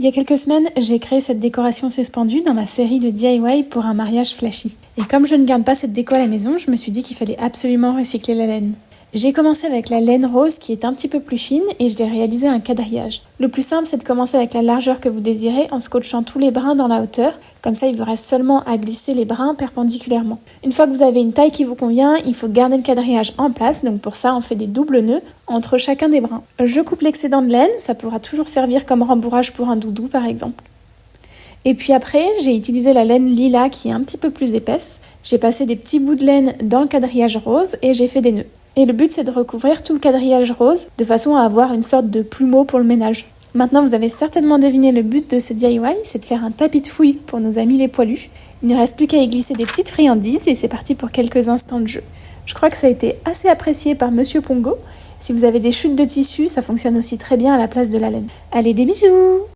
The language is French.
Il y a quelques semaines, j'ai créé cette décoration suspendue dans ma série de DIY pour un mariage flashy. Et comme je ne garde pas cette déco à la maison, je me suis dit qu'il fallait absolument recycler la laine. J'ai commencé avec la laine rose qui est un petit peu plus fine et j'ai réalisé un quadrillage. Le plus simple, c'est de commencer avec la largeur que vous désirez en scotchant tous les brins dans la hauteur. Comme ça, il vous reste seulement à glisser les brins perpendiculairement. Une fois que vous avez une taille qui vous convient, il faut garder le quadrillage en place. Donc pour ça, on fait des doubles nœuds entre chacun des brins. Je coupe l'excédent de laine, ça pourra toujours servir comme rembourrage pour un doudou par exemple. Et puis après, j'ai utilisé la laine lilas qui est un petit peu plus épaisse. J'ai passé des petits bouts de laine dans le quadrillage rose et j'ai fait des nœuds. Et le but, c'est de recouvrir tout le quadrillage rose de façon à avoir une sorte de plumeau pour le ménage. Maintenant, vous avez certainement deviné le but de ce DIY, c'est de faire un tapis de fouille pour nos amis les poilus. Il ne reste plus qu'à y glisser des petites friandises et c'est parti pour quelques instants de jeu. Je crois que ça a été assez apprécié par Monsieur Pongo. Si vous avez des chutes de tissu, ça fonctionne aussi très bien à la place de la laine. Allez, des bisous!